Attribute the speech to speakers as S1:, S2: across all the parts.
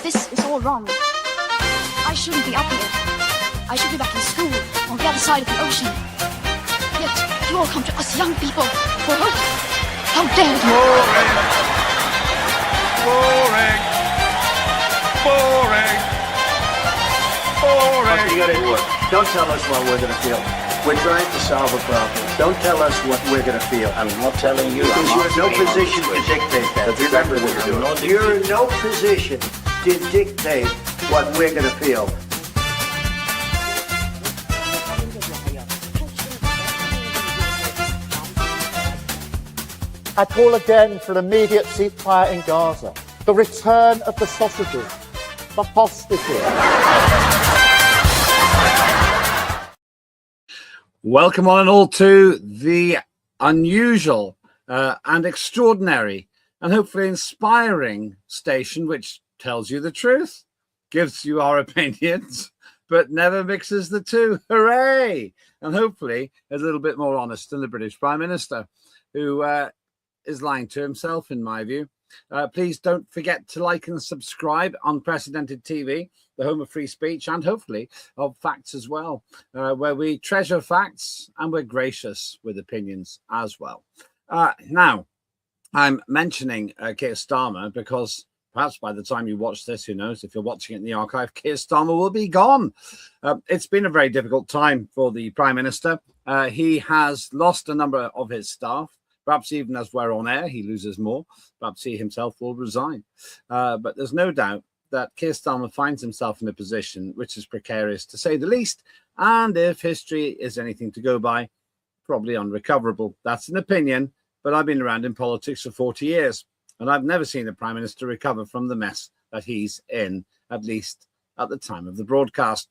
S1: This is all wrong. I shouldn't be up here. I should be back in school on the other side of the ocean. Yet you all come to us young people for hope. How dare you!
S2: Boring. Boring. Boring.
S3: Okay, you got into it. Don't tell us what we're going to feel. We're trying to solve a problem. Don't tell us what we're going to feel.
S4: I'm not telling you.
S3: Because you're in no position to dictate that. Remember what you're doing. You're in no position to dictate what we're going to feel.
S5: I call again for an immediate ceasefire in Gaza, the return of the sausages, the hostages.
S6: Welcome on and all to the unusual and extraordinary and hopefully inspiring station which tells you the truth, gives you our opinions, but never mixes the two. Hooray! And hopefully is a little bit more honest than the British Prime Minister, who is lying to himself, in my view. Please don't forget to like and subscribe on Unprecedented TV, the home of free speech and hopefully of facts as well, where we treasure facts and we're gracious with opinions as well. Now, I'm mentioning Keir Starmer because perhaps by the time you watch this, who knows, if you're watching it in the archive, Keir Starmer will be gone. It's been a very difficult time for the Prime Minister. He has lost a number of his staff. Perhaps even as we're on air, he loses more. Perhaps he himself will resign. But there's no doubt that Keir Starmer finds himself in a position which is precarious, to say the least. And if history is anything to go by, probably unrecoverable. That's an opinion, but I've been around in politics for 40 years, and I've never seen the Prime Minister recover from the mess that he's in, at least at the time of the broadcast.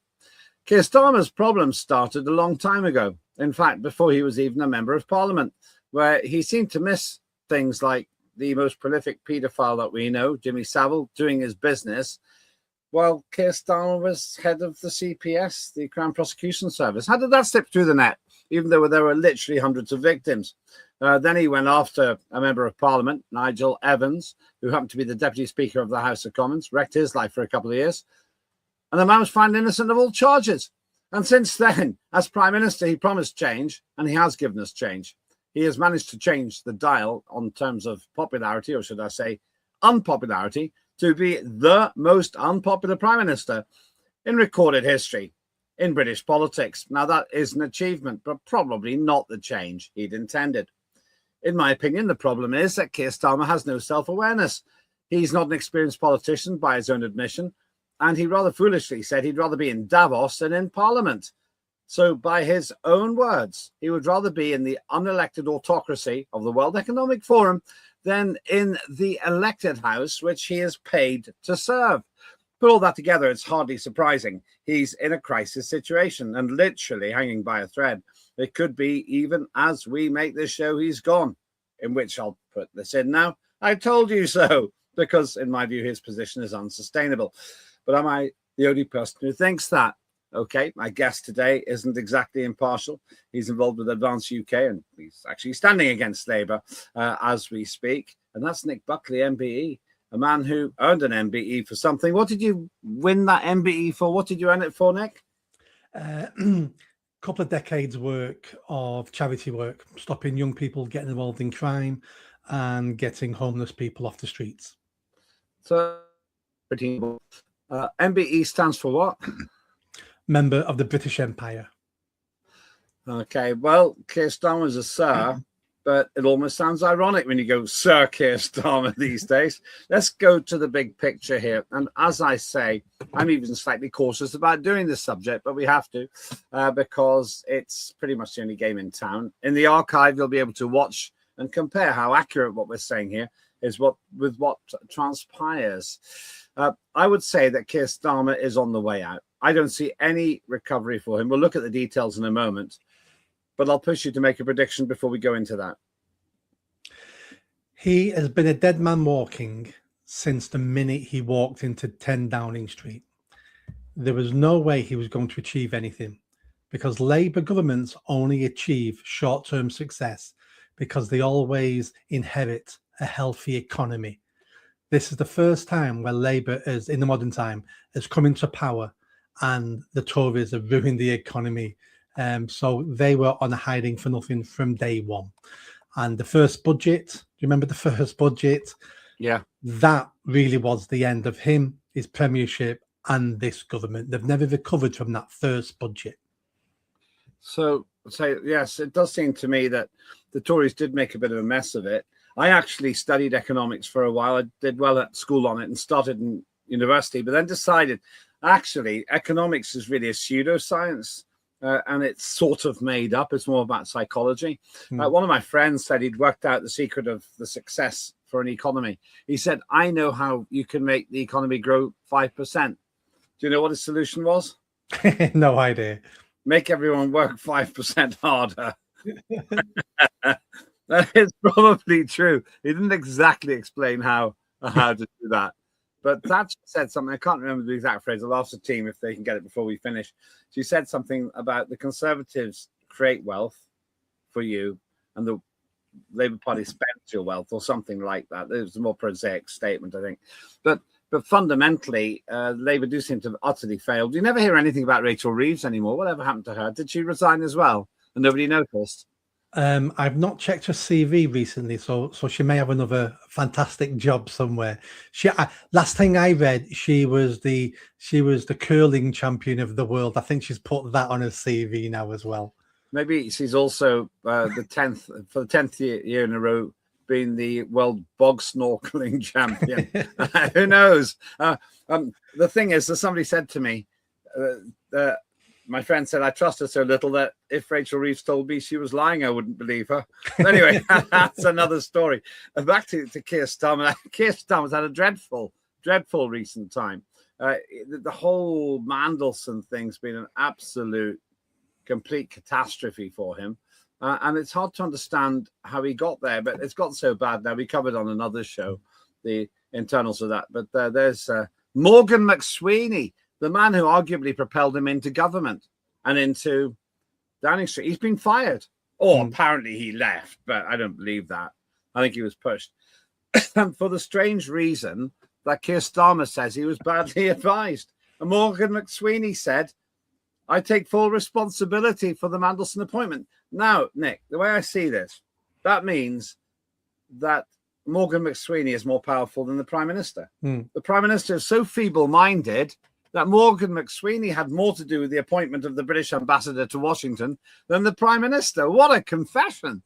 S6: Keir Starmer's problems started a long time ago. In fact, before he was even a member of Parliament, where he seemed to miss things like the most prolific paedophile that we know, Jimmy Savile, doing his business, while Keir Starmer was head of the CPS, the Crown Prosecution Service. How did that slip through the net, even though there were literally hundreds of victims? Then he went after a member of Parliament, Nigel Evans, who happened to be the Deputy Speaker of the House of Commons, wrecked his life for a couple of years. And the man was found innocent of all charges. And since then, as Prime Minister, he promised change, and he has given us change. He has managed to change the dial on terms of popularity, or should I say unpopularity, to be the most unpopular Prime Minister in recorded history in British politics. Now, that is an achievement, but probably not the change he'd intended. In my opinion, the problem is that Keir Starmer has no self-awareness. He's not an experienced politician by his own admission, and he rather foolishly said he'd rather be in Davos than in Parliament. So by his own words, he would rather be in the unelected autocracy of the World Economic Forum than in the elected house, which he is paid to serve. Put all that together, it's hardly surprising. He's in a crisis situation and literally hanging by a thread. It could be even as we make this show, he's gone, in which I'll put this in now. I told you so, because in my view, his position is unsustainable. But am I the only person who thinks that? Okay, my guest today isn't exactly impartial. He's involved with Advance UK, and he's actually standing against Labour as we speak. And that's Buckley MBE, a man who earned an MBE for something. What did you win that MBE for? What did you earn it for, Nick?
S7: Couple of decades work of charity work, stopping young people getting involved in crime and getting homeless people off the streets. So,
S6: MBE stands for what?
S7: Member of the British Empire.
S6: Okay, well, Keir Starmer's a sir, but it almost sounds ironic when you go Sir Keir Starmer these days. Let's go to the big picture here. And as I say, I'm even slightly cautious about doing this subject, but we have to because it's pretty much the only game in town. In the archive, you'll be able to watch and compare how accurate what we're saying here is with what transpires. I would say that Keir Starmer is on the way out. I don't see any recovery for him. We'll look at the details in a moment, but I'll push you to make a prediction before we go into that.
S7: He has been a dead man walking since the minute he walked into 10 Downing Street. There was no way he was going to achieve anything because Labour governments only achieve short-term success because they always inherit a healthy economy. this is the first time where Labour is, in the modern time, has come into power and the Tories have ruined the economy. So they were on a hiding for nothing from day one. And the first budget, do you remember the first budget?
S6: Yeah.
S7: That really was the end of him, his premiership, and this government. They've never recovered from that first budget.
S6: So yes, it does seem to me that the Tories did make a bit of a mess of it. I actually studied economics for a while. I did well at school on it and started in university, but then decided actually economics is really a pseudoscience. And it's sort of made up. It's more about psychology. One of my friends said he'd worked out the secret of the success for an economy. He said, I know how you can make the economy grow 5%. Do you know what his solution was?
S7: No idea.
S6: Make everyone work 5% harder. That is probably true. He didn't exactly explain how to do that. But Thatcher said something, I can't remember the exact phrase. I'll ask the team if they can get it before we finish. She said something about the Conservatives create wealth for you and the Labour Party spends your wealth or something like that. It was a more prosaic statement, I think. But fundamentally, Labour do seem to have utterly failed. You never hear anything about Rachel Reeves anymore. Whatever happened to her? Did she resign as well? And nobody noticed?
S7: I've not checked her CV recently, so she may have another fantastic job somewhere. Last thing I read, she was the curling champion of the world. I think she's put that on her CV now as well.
S6: Maybe she's also the 10th year in a row been the world bog snorkeling champion. Who knows? The thing is, that somebody said to me, my friend said, I trust her so little that if Rachel Reeves told me she was lying, I wouldn't believe her. Anyway, that's another story. Back to Keir Starmer. Keir Starmer's had a dreadful recent time. The whole Mandelson thing's been an absolute, complete catastrophe for him. And it's hard to understand how he got there, but it's got so bad now. We covered on another show the internals of that. But there's Morgan McSweeney, the man who arguably propelled him into government and into Downing Street. He's been fired. Or apparently he left, but I don't believe that. I think he was pushed. And for the strange reason that Keir Starmer says he was badly advised. And Morgan McSweeney said, I take full responsibility for the Mandelson appointment. Now, Nick, the way I see this, that means that Morgan McSweeney is more powerful than the Prime Minister. The Prime Minister is so feeble-minded that Morgan McSweeney had more to do with the appointment of the British ambassador to Washington than the Prime Minister. What a confession.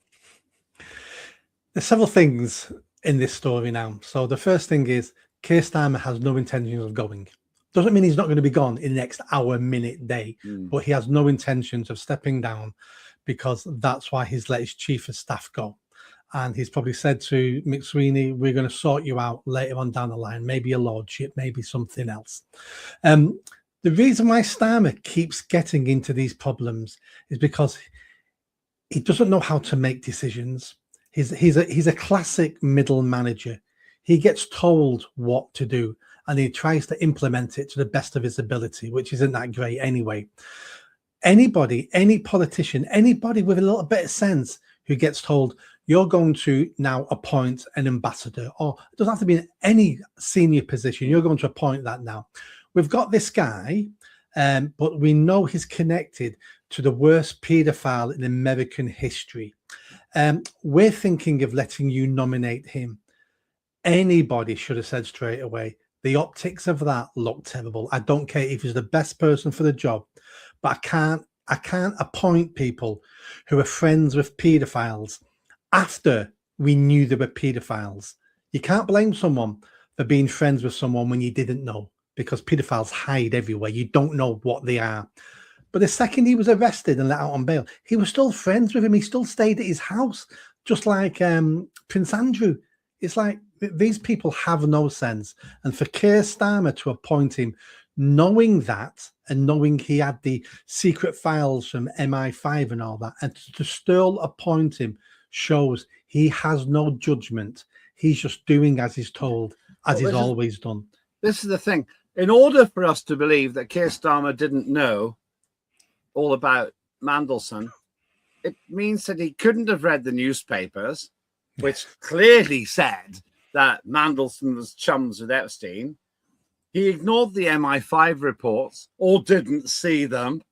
S7: There's several things in this story now. So the first thing is Keir Starmer has no intentions of going. Doesn't mean he's not going to be gone in the next hour, minute, day, but he has no intentions of stepping down because that's why he's let his chief of staff go. And he's probably said to McSweeney, we're going to sort you out later on down the line, maybe a lordship, maybe something else. The reason why Starmer keeps getting into these problems is because he doesn't know how to make decisions. He's a classic middle manager. He gets told what to do and he tries to implement it to the best of his ability, which isn't that great anyway. Anybody, any politician, anybody with a little bit of sense who gets told, you're going to now appoint an ambassador, or it doesn't have to be in any senior position, you're going to appoint that now. We've got this guy, but we know he's connected to the worst paedophile in American history. We're thinking of letting you nominate him. Anybody should have said straight away, the optics of that look terrible. I don't care if he's the best person for the job, but I can't appoint people who are friends with paedophiles after we knew they were paedophiles. You can't blame someone for being friends with someone when you didn't know, because paedophiles hide everywhere. You don't know what they are. But the second he was arrested and let out on bail, he was still friends with him. He still stayed at his house, just like Prince Andrew. It's like these people have no sense. And for Keir Starmer to appoint him, knowing that and knowing he had the secret files from MI5 and all that, and to still appoint him shows he has no judgment. He's just doing as he's told, as he's always done.
S6: This is the thing. In order for us to believe that Keir Starmer didn't know all about Mandelson, it means that he couldn't have read the newspapers, which clearly said that Mandelson was chums with Epstein. He ignored the MI5 reports or didn't see them,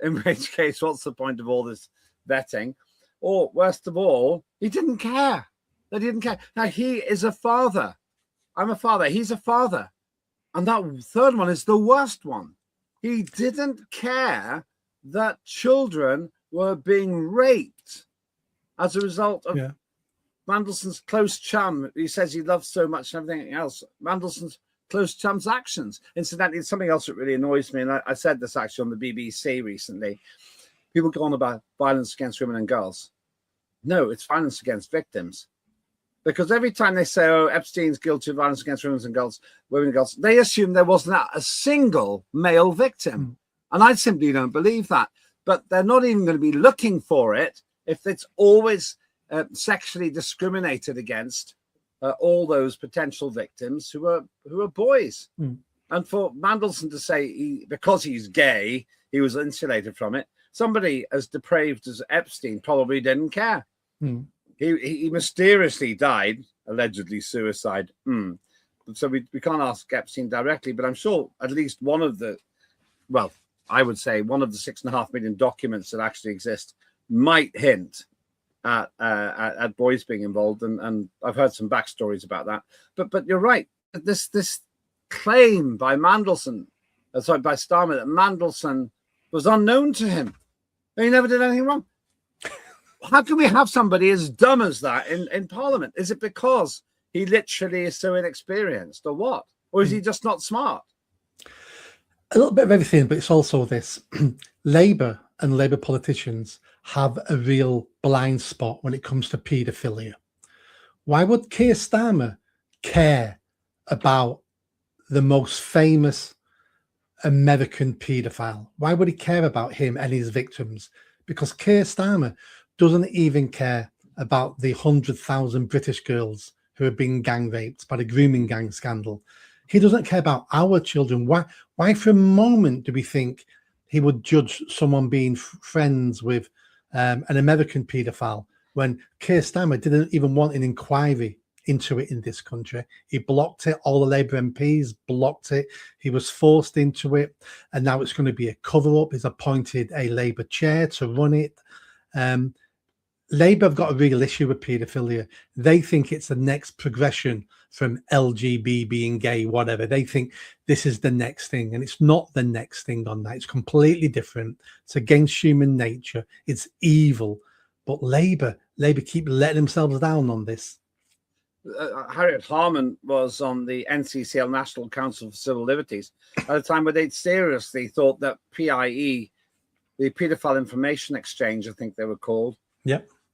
S6: in which case, what's the point of all this vetting? Or worst of all, he didn't care. They didn't care. Now, he is a father. I'm a father. He's a father. And that third one is the worst one. He didn't care that children were being raped as a result of Mandelson's close chum. He says he loves so much and everything else. Mandelson's close chum's actions. Incidentally, it's something else that really annoys me, and I said this actually on the BBC recently. People go on about violence against women and girls. No, it's violence against victims. Because every time they say, oh, Epstein's guilty of violence against women and girls, they assume there wasn't a single male victim. And I simply don't believe that. But they're not even going to be looking for it if it's always sexually discriminated against all those potential victims who are boys. And for Mandelson to say because he's gay, he was insulated from it, somebody as depraved as Epstein probably didn't care. He mysteriously died, allegedly suicide. So we can't ask Epstein directly, but I'm sure at least one of the, well, I would say one of the 6.5 million documents that actually exist might hint at boys being involved, and I've heard some backstories about that. But you're right. This claim by Mandelson, by Starmer, that Mandelson was unknown to him. He never did anything wrong. How can we have somebody as dumb as that in Parliament? Is it because he literally is so inexperienced, or what? Or is he just not smart?
S7: A little bit of everything, but it's also this. Labour and Labour politicians have a real blind spot when it comes to paedophilia. Why would Keir Starmer care about the most famous American paedophile? Why would he care about him and his victims? Because Keir Starmer doesn't even care about the 100,000 British girls who have been gang raped by the grooming gang scandal. He doesn't care about our children. Why for a moment do we think he would judge someone being friends with an American paedophile when Keir Starmer didn't even want an inquiry into it in this country? He blocked it. All the Labour MPs blocked it. He was forced into it, and now it's going to be a cover-up. He's appointed a Labour chair to run it. Labour have got a real issue with paedophilia. They think it's the next progression from LGB being gay, whatever. They think this is the next thing, and it's not the next thing on that. It's completely different. It's against human nature. It's evil. But Labour keep letting themselves down on this.
S6: Harriet Harman was on the NCCL, National Council for Civil Liberties, at a time where they'd seriously thought that PIE, the Paedophile Information Exchange, I think they were called,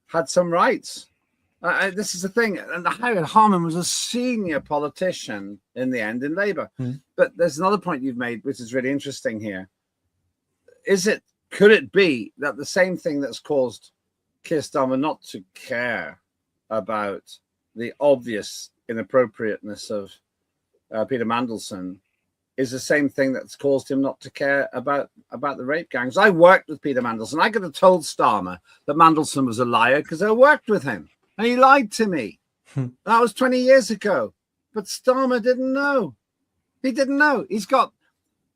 S6: had some rights. This is the thing. And Harriet Harman was a senior politician in the end in Labour. But there's another point you've made, which is really interesting here. Could it be that the same thing that's caused Keir Starmer not to care about the obvious inappropriateness of Peter Mandelson is the same thing that's caused him not to care about the rape gangs? I worked with Peter Mandelson. I could have told Starmer that Mandelson was a liar because I worked with him, and he lied to me. That was 20 years ago. But Starmer didn't know. He didn't know. He's got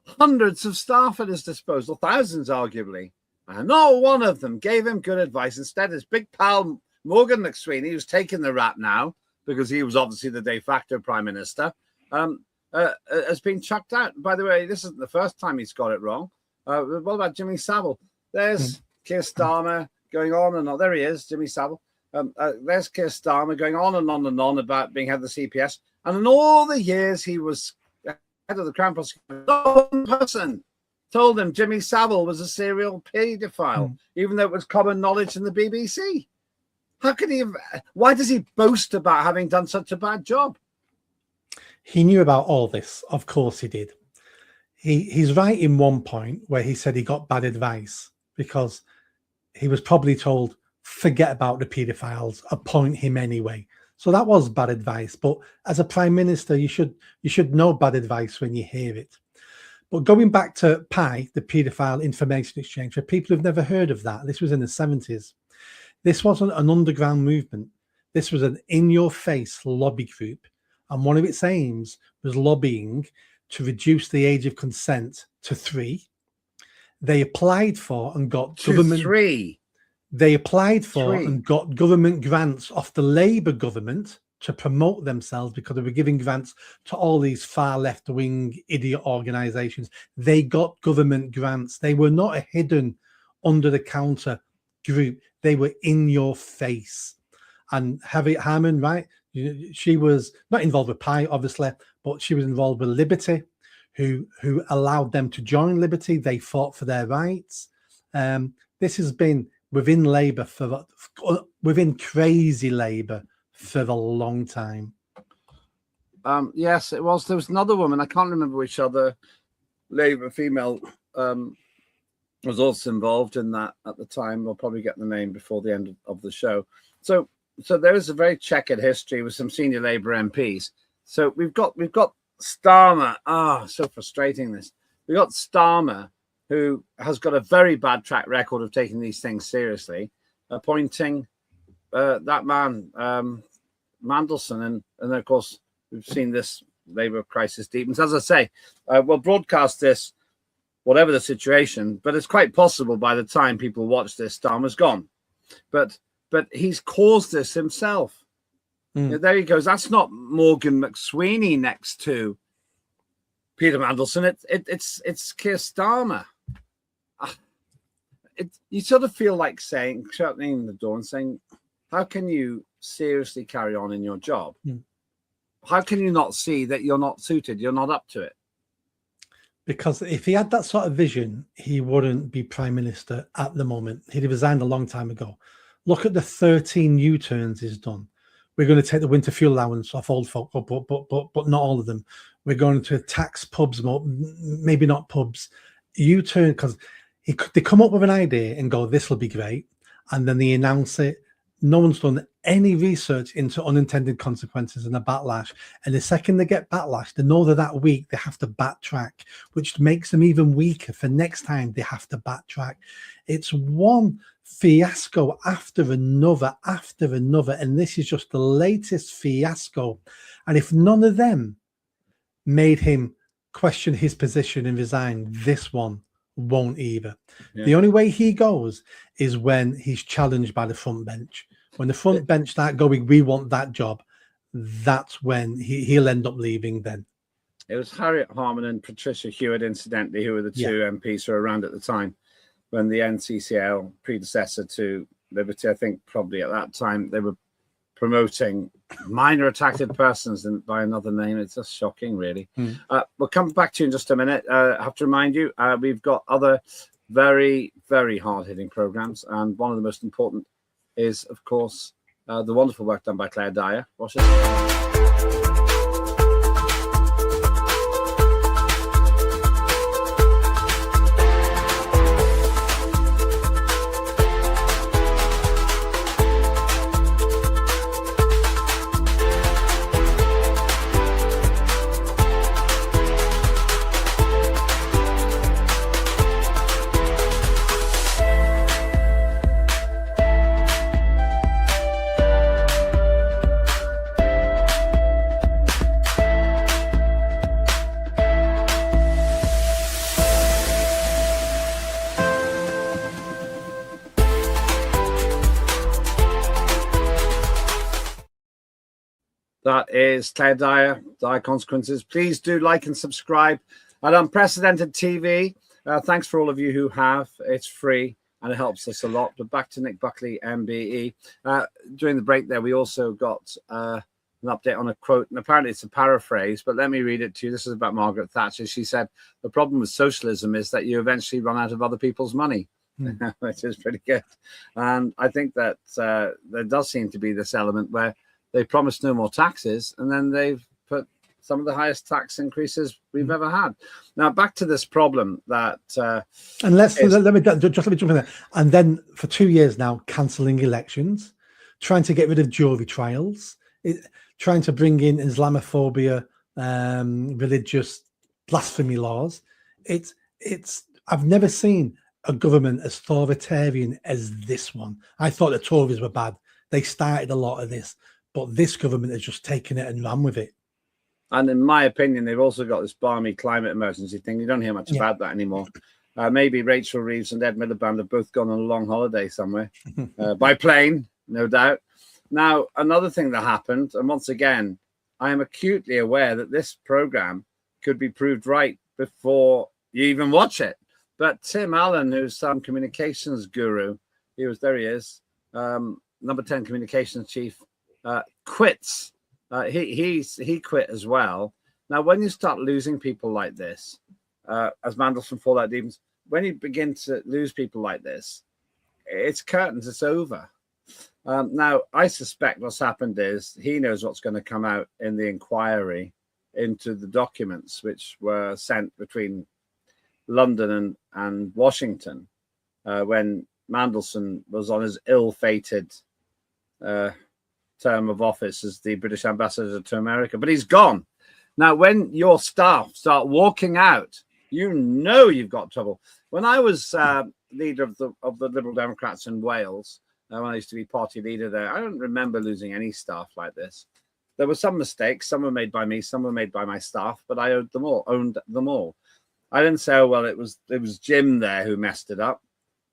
S6: hundreds of staff at his disposal, thousands arguably, and not one of them gave him good advice. Instead, his big pal Morgan McSweeney, who's taking the rap now because he was obviously the de facto prime minister, has been chucked out. By the way, this isn't the first time he's got it wrong. What about Jimmy Savile? There's Keir Starmer going on and on. There he is, Jimmy Savile. There's Keir Starmer going on and on and on about being head of the CPS. And in all the years he was head of the Crown Prosecution, no one person told him Jimmy Savile was a serial paedophile, even though it was common knowledge in the BBC. How could he have? Why does he boast about having done such a bad job?
S7: He knew about all this. Of course he did. He's right in one point where he said he got bad advice because he was probably told, forget about the paedophiles, appoint him anyway. So that was bad advice. But as a prime minister, you should know bad advice when you hear it. But going back to PIE, the Paedophile Information Exchange, for people who've never heard of that, this was in the 70s. This wasn't an underground movement. This was an in-your-face lobby group, and one of its aims was lobbying to reduce the age of consent to 3. They applied for and got government.
S6: 3.
S7: They applied for
S6: 3.
S7: and got government grants off the Labour government to promote themselves, because they were giving grants to all these far left-wing idiot organisations. They got government grants. They were not a hidden, under-the-counter group. They were in your face. And Harriet Harman, right? She was not involved with Pi, obviously, but she was involved with Liberty, who allowed them to join Liberty. They fought for their rights. This has been within Labour within crazy Labour for a long time.
S6: Yes, it was. There was another woman. I can't remember which other Labour female was also involved in that at the time. We'll probably get the name before the end of the show. So there is a very checkered history with some senior Labour MPs. So we've got Starmer. So frustrating this. We've got Starmer, who has got a very bad track record of taking these things seriously, appointing that man, Mandelson. And of course, we've seen this Labour crisis deepens. As I say, we'll broadcast this, whatever the situation, but it's quite possible by the time people watch this, Starmer's gone. But he's caused this himself. There he goes. That's not Morgan McSweeney next to Peter Mandelson. It's Keir Starmer. You sort of feel like shutting the door and saying, how can you seriously carry on in your job? How can you not see that you're not suited? You're not up to it.
S7: Because if he had that sort of vision, he wouldn't be Prime Minister at the moment. He'd have resigned a long time ago. Look at the 13 U-turns he's done. We're going to take the winter fuel allowance off old folk, but not all of them. We're going to tax pubs more, maybe not pubs. U-turn, because they come up with an idea and go, this will be great. And then they announce it. No one's done any research into unintended consequences and a backlash. And the second they get backlash, they know that week they have to backtrack, which makes them even weaker for next time they have to backtrack. It's one fiasco after another. And this is just the latest fiasco. And if none of them made him question his position and resign, this one won't either. Yeah. The only way he goes is when he's challenged by the front bench. When the front bench start going, we want that job, that's when he'll end up leaving then.
S6: It was Harriet Harman and Patricia Hewitt, incidentally, who were the two MPs who were around at the time when the NCCL, predecessor to Liberty, I think probably at that time, they were promoting minor attracted persons by another name. It's just shocking, really. We'll come back to you in just a minute. I have to remind you, we've got other very, very hard-hitting programs, and one of the most important is, of course, the wonderful work done by Claire Dyer. Watch it. That is Claire Dyer, Dire Consequences. Please do like and subscribe at Unprecedented TV. Thanks for all of you who have. It's free and it helps us a lot. But back to Nick Buckley MBE. During the break there, we also got an update on a quote, and apparently it's a paraphrase, but let me read it to you. This is about Margaret Thatcher. She said, the problem with socialism is that you eventually run out of other people's money. Which is pretty good. And I think that there does seem to be this element where they promised no more taxes, and then they've put some of the highest tax increases we've ever had. Now, back to this problem that...
S7: and let me jump in there. And then for 2 years now, cancelling elections, trying to get rid of jury trials, trying to bring in Islamophobia, religious blasphemy laws. I've never seen a government as authoritarian as this one. I thought the Tories were bad. They started a lot of this, but this government has just taken it and run with it.
S6: And in my opinion, they've also got this balmy climate emergency thing. You don't hear much about that anymore. Maybe Rachel Reeves and Ed Miliband have both gone on a long holiday somewhere by plane, no doubt. Now, another thing that happened, and once again, I am acutely aware that this program could be proved right before you even watch it. But Tim Allen, who's some communications guru, there he is, number 10 communications chief, quits. He quit as well. Now, when you start losing people like this, as Mandelson Fallout Demons, when you begin to lose people like this, it's curtains, it's over. Now, I suspect what's happened is he knows what's going to come out in the inquiry into the documents which were sent between London and Washington when Mandelson was on his ill-fated term of office as the British ambassador to America. But he's gone. Now, when your staff start walking out, you know you've got trouble. When I was leader of the Liberal Democrats in Wales, when I used to be party leader there, I don't remember losing any staff like this. There were some mistakes. Some were made by me, some were made by my staff, but I owned them all. I didn't say, oh, well, it was Jim there who messed it up.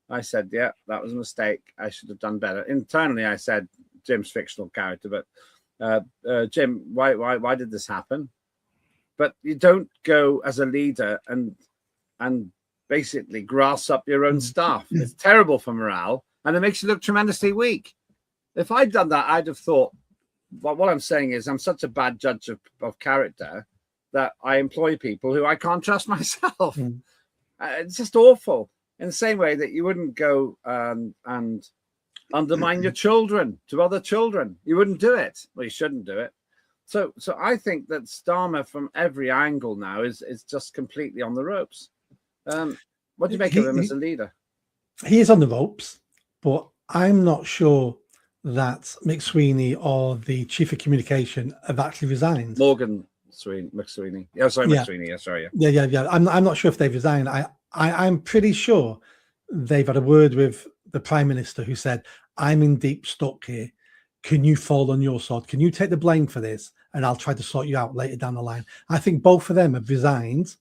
S6: I said, yeah, that was a mistake. I should have done better. Internally, I said, Jim's fictional character, but Jim, why did this happen? But you don't go as a leader and basically grass up your own staff. It's terrible for morale, and it makes you look tremendously weak. If I'd done that, I'd have thought, well, what I'm saying is I'm such a bad judge of character that I employ people who I can't trust myself. It's just awful. In the same way that you wouldn't go and undermine your children to other children. You wouldn't do it. Well, you shouldn't do it. So I think that Starmer from every angle now is just completely on the ropes. What do you make of him as a leader?
S7: He is on the ropes, but I'm not sure that McSweeney or the chief of communication have actually resigned.
S6: McSweeney. McSweeney. Yeah, sorry.
S7: Yeah. I'm not sure if they've resigned. I'm pretty sure they've had a word with the Prime Minister who said, I'm in deep stuck here. Can you fall on your sword? Can you take the blame for this? And I'll try to sort you out later down the line. I think both of them have resigned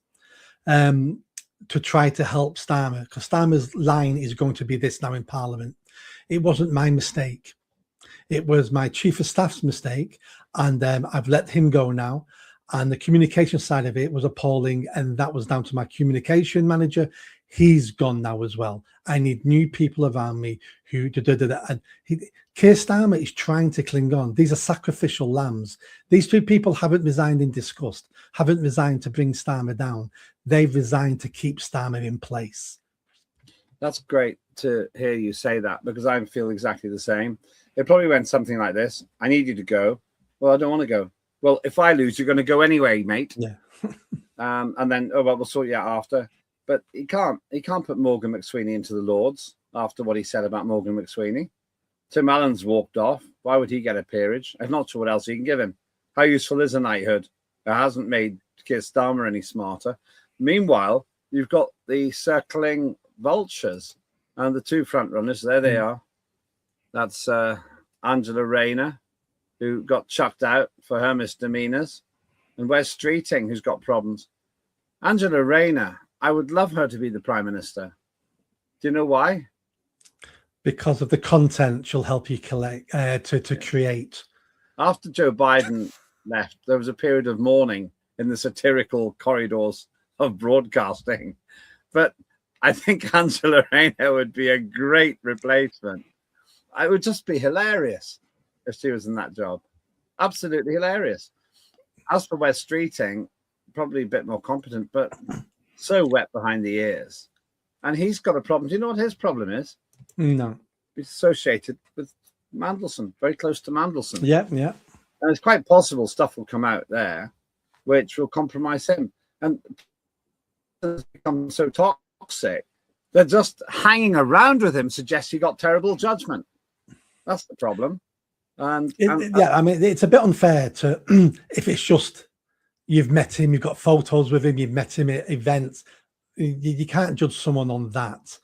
S7: to try to help Starmer, because Starmer's line is going to be this now in Parliament. It wasn't my mistake. It was my chief of staff's mistake. And I've let him go now. And the communication side of it was appalling. And that was down to my communication manager. He's gone now as well. I need new people around me who and Keir Starmer is trying to cling on. These are sacrificial lambs. These two people haven't resigned in disgust, haven't resigned to bring Starmer down. They've resigned to keep Starmer in place.
S6: That's great to hear you say that, because I feel exactly the same. It probably went something like this. I need you to go. Well, I don't want to go. Well, if I lose, you're going to go anyway, mate.
S7: Yeah.
S6: And then, oh, well, we'll sort you out after. But he can't put Morgan McSweeney into the Lords after what he said about Morgan McSweeney. Tim Allen's walked off. Why would he get a peerage? I'm not sure what else he can give him. How useful is a knighthood? It hasn't made Keir Starmer any smarter. Meanwhile, you've got the circling vultures and the two front runners. There they are. That's Angela Rayner, who got chucked out for her misdemeanors, and Wes Streeting, who's got problems. Angela Rayner, I would love her to be the Prime Minister. Do you know why? Because
S7: of the content she'll help you collect to create.
S6: After Joe Biden left, there was a period of mourning in the satirical corridors of broadcasting. But I think Angela Rayner would be a great replacement. It would just be hilarious if she was in that job. Absolutely hilarious. As for Wes Streeting, probably a bit more competent, but so wet behind the ears. And he's got a problem. Do you know what his problem is?
S7: No.
S6: He's associated with Mandelson, very close to Mandelson.
S7: Yeah.
S6: And it's quite possible stuff will come out there which will compromise him. And it's become so toxic that just hanging around with him suggests he got terrible judgment. That's the problem. I mean,
S7: it's a bit unfair to if it's just you've met him, you've got photos with him, you've met him at events. You can't judge someone on that.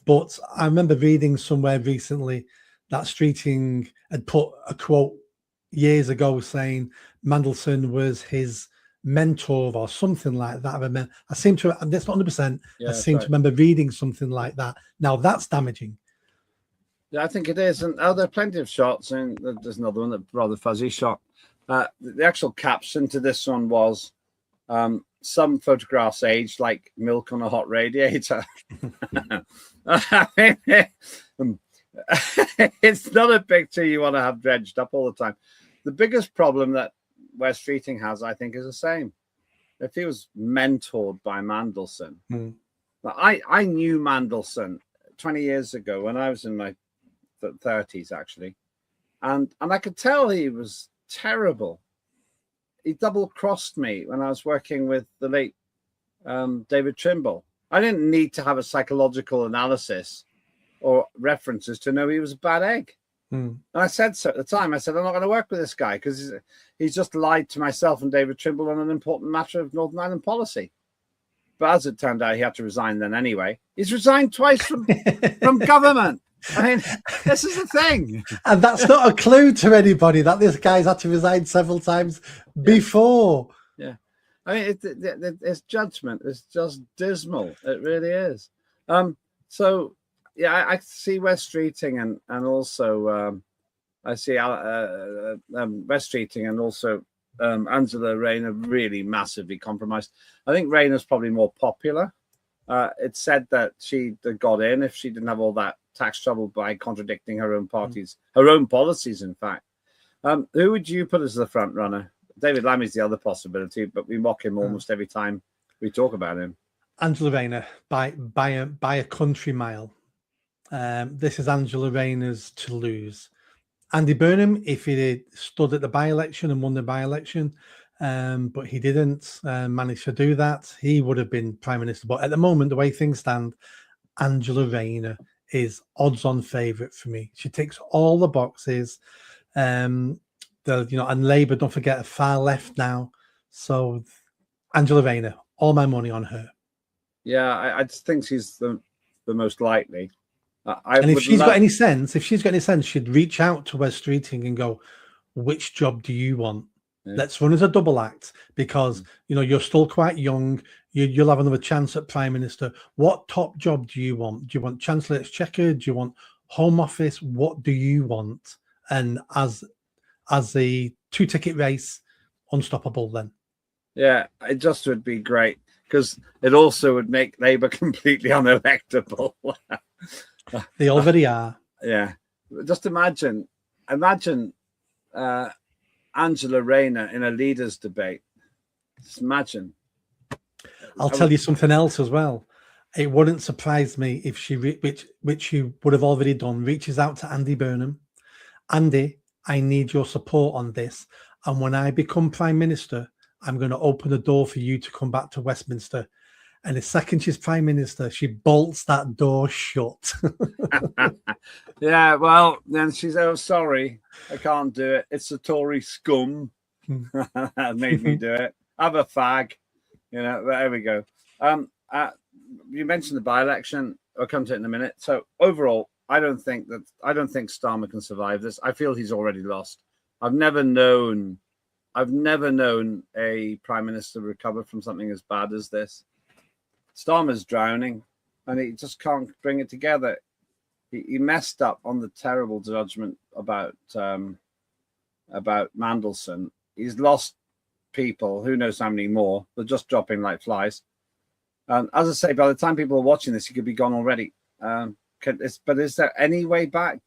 S7: But I remember reading somewhere recently that Streeting had put a quote years ago saying Mandelson was his mentor or something like that. I seem to, and that's not 100%. I seem to remember reading something like that. Now that's damaging.
S6: Yeah, I think it is. And there are plenty of shots, and there's another one, that rather fuzzy shot. The actual caption to this one was, some photographs aged like milk on a hot radiator. It's not a picture you want to have dredged up all the time. The biggest problem that Wes Streeting has, I think, is the same. If he was mentored by Mandelson, I knew Mandelson 20 years ago when I was in my 30s, actually, and I could tell he was terrible. He double-crossed me when I was working with the late David Trimble. I didn't need to have a psychological analysis or references to know he was a bad egg. And I said so at the time. I said, I'm not going to work with this guy because he's just lied to myself and David Trimble on an important matter of Northern Ireland policy. But as it turned out, he had to resign then anyway. He's resigned twice from government. I mean, this is the thing.
S7: And that's not a clue to anybody that this guy's had to resign several times before.
S6: Yeah. I mean, it's judgment. It's just dismal. It really is. So, yeah, I see Wes Streeting and also I see Wes Streeting and also Angela Rayner really massively compromised. I think Rayner's probably more popular. It's said that she'd got in if she didn't have all that tax trouble by contradicting her own parties, her own policies, in fact. Who would you put as the front runner? David Lammy's the other possibility, but we mock him almost every time we talk about him.
S7: Angela Rayner by a country mile. This is Angela Rayner's to lose. Andy Burnham, if he had stood at the by-election and won the by-election, but he didn't manage to do that, he would have been Prime Minister. But at the moment, the way things stand, Angela Rayner is odds-on favourite for me. She ticks all the boxes. And Labour, don't forget, are far left now. So Angela Rayner, all my money on her.
S6: Yeah, I just think she's the most likely.
S7: And if she's got any sense, she'd reach out to Wes Streeting and go, which job do you want? Yeah. Let's run as a double act because, you're still quite young. You'll have another chance at Prime Minister. What top job do you want? Do you want Chancellor Exchequer? Do you want Home Office? What do you want? And as the two-ticket race, unstoppable then. Yeah,
S6: it just would be great because it also would make Labour completely unelectable.
S7: They already are.
S6: Yeah. Just imagine Angela Rayner in a leaders' debate. Just imagine.
S7: I'll tell you something else as well. It wouldn't surprise me if she, which she would have already done, reaches out to Andy Burnham. Andy, I need your support on this. And when I become Prime Minister, I'm going to open the door for you to come back to Westminster. And the second she's Prime Minister, she bolts that door shut.
S6: Yeah, well, then she's, oh, sorry, I can't do it. It's the Tory scum that made me do it. Have a fag. There we go. You mentioned the by-election. I'll come to it in a minute. So overall, I don't think Starmer can survive this. I feel he's already lost. I've never known a Prime Minister recover from something as bad as this. Starmer's drowning, and he just can't bring it together. He messed up on the terrible judgment about Mandelson. He's lost people. Who knows how many more? They're just dropping like flies. As I say, by the time people are watching this, he could be gone already. But is there any way back?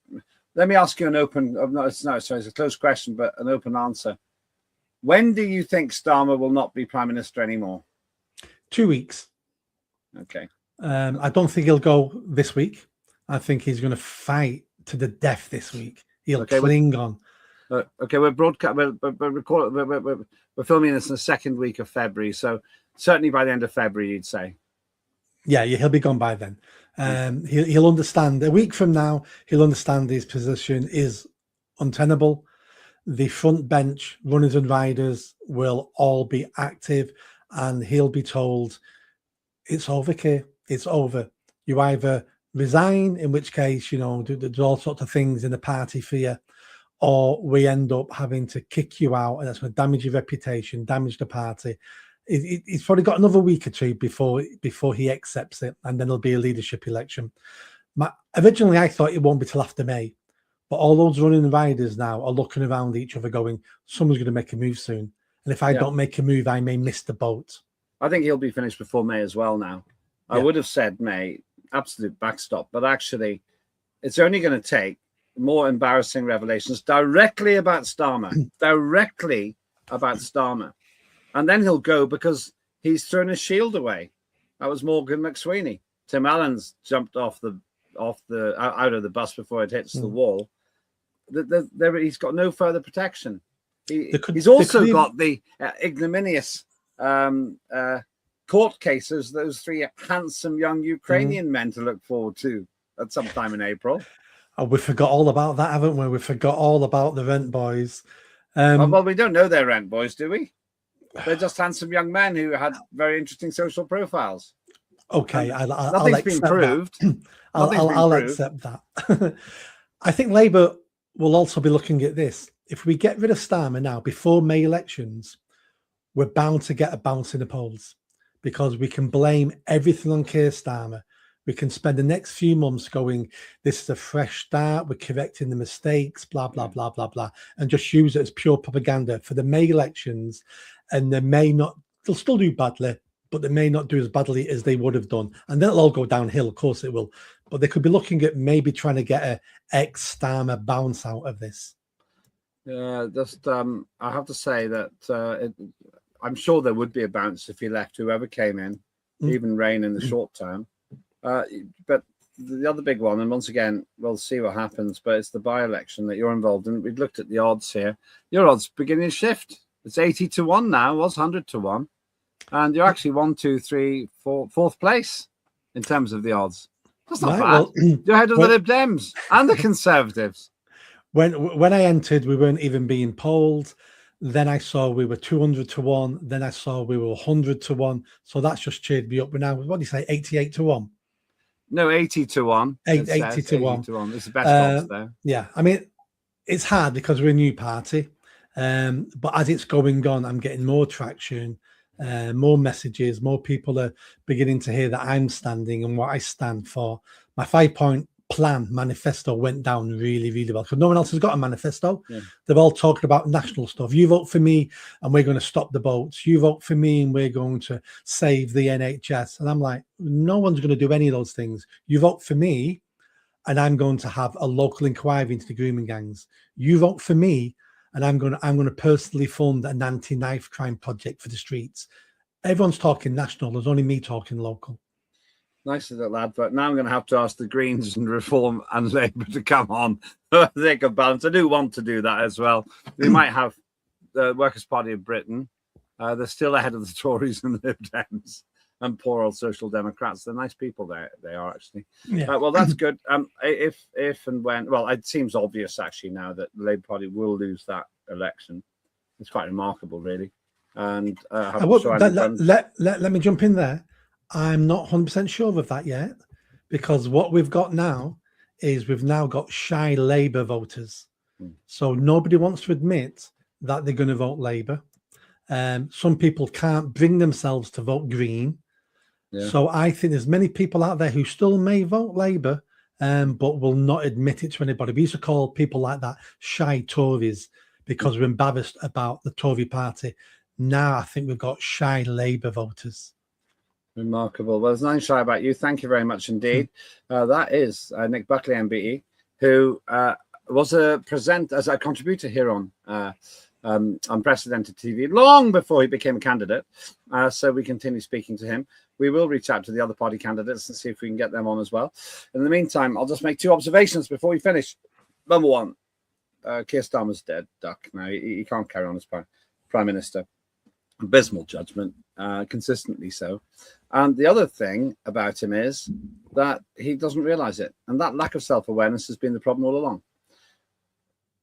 S6: Let me ask you an open. It's a closed question, but an open answer. When do you think Starmer will not be Prime Minister anymore?
S7: 2 weeks.
S6: Okay.
S7: I don't think he'll go this week. I think he's going to fight to the death this week. He'll cling on.
S6: Okay, we're filming this in the second week of February, so certainly by the end of February, you'd say.
S7: Yeah, he'll be gone by then. He'll understand. A week from now, he'll understand his position is untenable. The front bench runners and riders will all be active, and he'll be told, it's over, Keir. It's over. You either resign, in which case, you know, there's all sorts of things in the party for you, or we end up having to kick you out, and that's going to damage your reputation, damage the party. He's probably got another week or two before he accepts it, and then there'll be a leadership election. Originally, I thought it won't be till after May, but all those running riders now are looking around each other going, someone's going to make a move soon. And if I don't make a move, I may miss the boat.
S6: I think he'll be finished before May as well now. I would have said May, absolute backstop, but actually it's only going to take more embarrassing revelations directly about Starmer, and then he'll go because he's thrown his shield away. That was Morgan McSweeney. Tim Allen's jumped out of the bus before it hits the wall. He's got no further protection. He's also got the ignominious court cases, those 3 handsome young Ukrainian men to look forward to at some time in April.
S7: Oh, we forgot all about that, haven't we? We forgot all about the rent boys.
S6: Well, we don't know they're rent boys, do we? They're just handsome young men who had very interesting social profiles.
S7: Okay,
S6: nothing's been proved.
S7: I'll accept that. I think Labour will also be looking at this. If we get rid of Starmer now before May elections, we're bound to get a bounce in the polls, because we can blame everything on Keir Starmer. We can spend the next few months going, this is a fresh start, we're correcting the mistakes, blah, blah, blah, blah, blah, and just use it as pure propaganda for the May elections. And they'll still do badly, but they may not do as badly as they would have done. And then it'll all go downhill, of course it will. But they could be looking at maybe trying to get a ex-Starmer bounce out of this.
S6: Yeah, I have to say that I'm sure there would be a bounce if he left, whoever came in, even Rain in the short term. But the other big one, and once again, we'll see what happens, but it's the by-election that you're involved in. We've looked at the odds here. Your odds beginning to shift. It's 80-1 now. It was 100-1. And you're actually 4th place in terms of the odds. That's not bad. Well, you're ahead of the Lib Dems and the Conservatives.
S7: When I entered, we weren't even being polled. Then I saw we were 200-1. Then I saw we were 100-1. So that's just cheered me up. We're now, what do you say, 88-1?
S6: No, 80-1.
S7: 80-1.
S6: It's the best odds there.
S7: Yeah, I mean, it's hard because we're a new party. But as it's going on, I'm getting more traction, more messages, more people are beginning to hear that I'm standing and what I stand for. My 5-point plan manifesto went down really, really well, because no one else has got a manifesto. They're all talking about national stuff. You vote for me and we're going to stop the boats. You vote for me and we're going to save the NHS. And I'm like, no one's going to do any of those things. You vote for me and I'm going to have a local inquiry into the grooming gangs. You vote for me and I'm going to personally fund an anti-knife crime project for the streets. Everyone's talking national. There's only me talking local.
S6: Nice little advert. Now I'm going to have to ask the Greens and Reform and Labour to come on. They can balance. I do want to do that as well. We might have the Workers' Party of Britain. They're still ahead of the Tories and the Lib Dems and poor old Social Democrats. They're nice people. They are actually.
S7: Yeah.
S6: Well, that's good. If and when, well, it seems obvious actually now that the Labour Party will lose that election. It's quite remarkable, really. And
S7: let me jump in there. I'm not 100% sure of that yet, because what we've got now is we've now got shy Labour voters. So nobody wants to admit that they're going to vote Labour. Some people can't bring themselves to vote Green. Yeah. So I think there's many people out there who still may vote Labour, but will not admit it to anybody. We used to call people like that shy Tories because we're embarrassed about the Tory party. Now I think we've got shy Labour voters.
S6: Remarkable. Well, there's nothing shy about you. Thank you very much indeed. That is Nick Buckley MBE, who was a contributor here on Unprecedented TV long before he became a candidate. So we continue speaking to him. We will reach out to the other party candidates and see if we can get them on as well. In the meantime, I'll just make 2 observations before we finish. Number one, Keir Starmer's dead duck. Now he can't carry on as Prime Minister. Abysmal judgment, consistently so. And the other thing about him is that he doesn't realise it. And that lack of self-awareness has been the problem all along.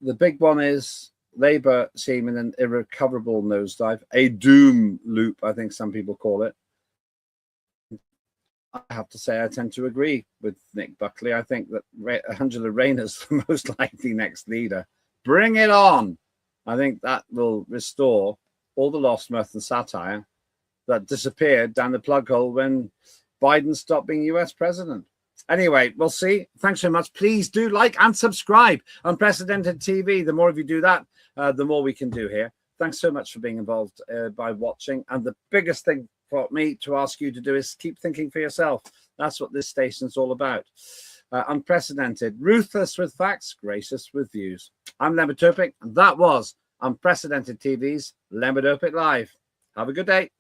S6: The big one is Labour seem in an irrecoverable nosedive, a doom loop, I think some people call it. I have to say I tend to agree with Nick Buckley. I think that Angela Rayner's the most likely next leader. Bring it on. I think that will restore all the lost mirth and satire that disappeared down the plug hole when Biden stopped being US president. Anyway, we'll see. Thanks so much. Please do like and subscribe. Unprecedented TV. The more of you do that, the more we can do here. Thanks so much for being involved by watching. And the biggest thing for me to ask you to do is keep thinking for yourself. That's what this station's all about. Unprecedented, ruthless with facts, gracious with views. I'm Lembit Öpik, and that was Unprecedented TV's Lembit Öpik Live. Have a good day.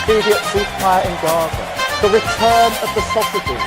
S5: Immediate ceasefire in Gaza. The return of the sausages.